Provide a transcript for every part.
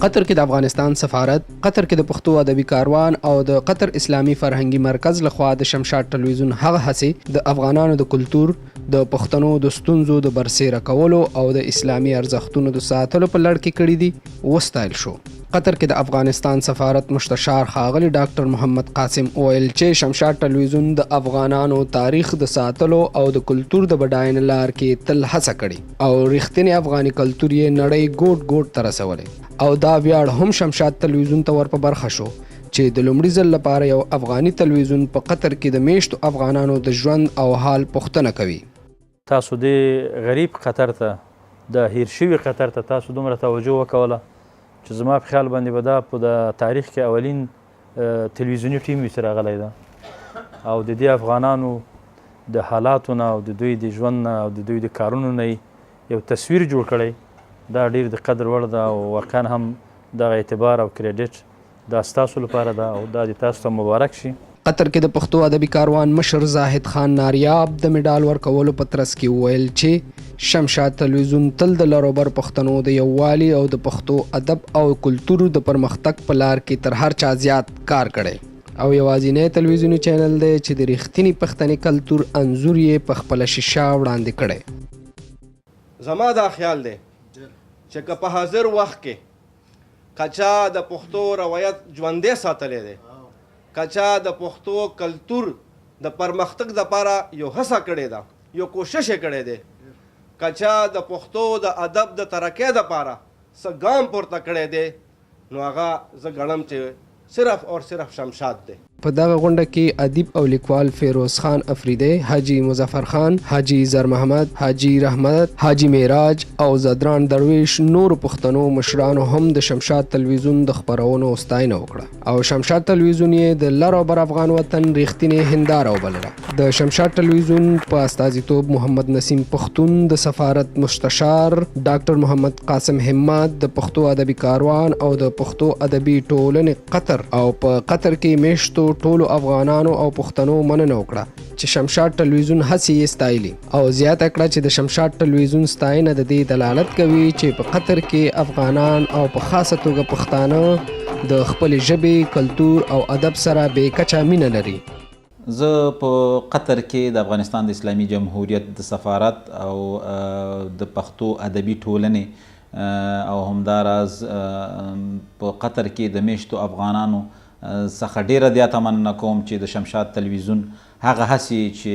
قطر کې د افغانستان سفارت، قطر کې د پښتو ادبي کاروان او د قطر اسلامي فرهنګي مرکز لخوا د شمشاد ټلویزیون هغه هڅې د افغانانو د کلتور، د پښتنو د ستونزو د برسېره کولو او د اسلامي ارزښتونو د ساتلو په لړ کې کړي دي وستایل شو. قطر کې د افغانستان سفارت مستشار ښاغلي ډاکټر محمد قاسم وویل چې شمشاد ټلویزیون د افغانانو تاریخ د ساتلو او د کلتور د بډاینې لار کې تل هڅه کړې او رښتینی افغاني کلتور یې نړۍ ګوټ ګوټ ته رسولی او دا ویاړ هم شمشاد ټلویزیون ته ور په برخه شو چې د لومړي ځل لپاره یو افغاني ټلویزیون په قطر کې د میشتو افغانانو د ژوند او حال پوښتنه کوي. تاسو د غریب قطر ته د هیر شوي قطر ته تاسو دومره توجه وکوله چې زما په خیال باندې به دا په د تاریخ کې اولین تلویزیوني ټیم وي چې راغلی ده او د دې افغانانو د حالاتو نه او د دوی د ژوند نه او د دوی د کارونو نه یو تصویر جوړ کړی. دا ډیر د قدر وړ ده او واقعا هم دغه اعتبار او کریډټ دا ستاسو لپاره ده او دا د تاسو ته مبارک شي. قطر کې د پښتو ادبي کاروان مشر زاهد خان ناریاب د میډال ورکولو په ترڅ کې وویل چې شمشاد ټلویزیون تل د لروبر پښتنو د یووالي او د پښتو ادب او کلتور د پرمختګ په لار کې تر هر چا زیات کار کړی او یوازینی ټلویزیوني چینل دی چې د رښتیني پښتني کلتور انځور یې په خپله شیشه وړاندې کړی. زما دا خیال دی چې که په حاضر وخت کې کچا د پښتو روایت ژوندی ساتلی دی، کچا د پښتو کلتور د پرمختګ دپاره یو هڅه کړې ده، یو کوشش یې کړی دی، کچا د پښتو د ادب د ترقۍ دپاره څه ګام پورته کړی دی، نو هغه زه ګڼم چې صرف اور صرف شمشاد دی. په دغه غونډه کې ادیب او لیکوال فیروز خان افریدی، حاجی مظفر خان، حاجی زر محمد، حاجی رحمت، حاجی معراج او زدران درویش نور پښتنو مشرانو هم د شمشاد ټلویزیون د خپرونو ستاینه وکړه او شمشاد ټلویزیون یې د لر او بر افغان وطن ریښتینې هنداره وبلله. د شمشاد ټلویزیون په استازیتوب محمد نسیم پښتون، د سفارت مستشار ډاکټر محمد قاسم همت، د پښتو ادبي کاروان او د پښتو ادبي ټولنې قطر او په قطر کې میشتو ټولو افغانانو او پښتنو مننه وکړه چې شمشاد ټلویزیون هڅې یې ستایلي او زیاته کړه چې د شمشاد ټلویزیون ستاینه د دې دلالت کوي چې په قطر کې افغانان او په خاصه توګه پښتانه د خپلې ژبې، کلتور او ادب سره بې کچه مینه لري. زه په قطر کې د افغانستان د اسلامي جمهوریت د سفارت او د پښتو ادبي ټولنې او همداراز په قطر کې د میشتو افغانانو څخه ډیره زیاته مننه کوم چې د شمشاد ټلویزیون هغه هڅې چې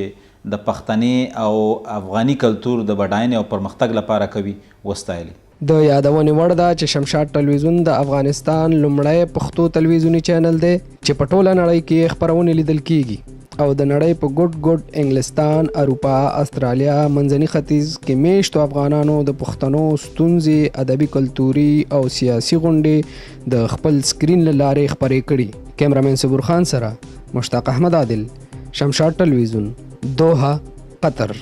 د پښتني او افغاني کلتور د بډاینې او پرمختګ لپاره کوي وستایلي. د یادونې وړ ده چې شمشاد ټلویزیون د افغانستان لومړی پښتو ټلویزیوني چینل دی چې په ټوله نړۍ کې خپرونې لیدل کیږي او د نړۍ په ګوټ ګوټ انګلستان، اروپا، استرالیا، منځني ختیځ کې میشتو افغانانو د پښتنو ستونزې، ادبي، کلتوري او سیاسي غونډې د خپل سکرین له لارې خپرې کړي. کیمرامین صبور خان سره مشتاق احمد عادل، شمشاد ټلویزیون، دوحه، قطر.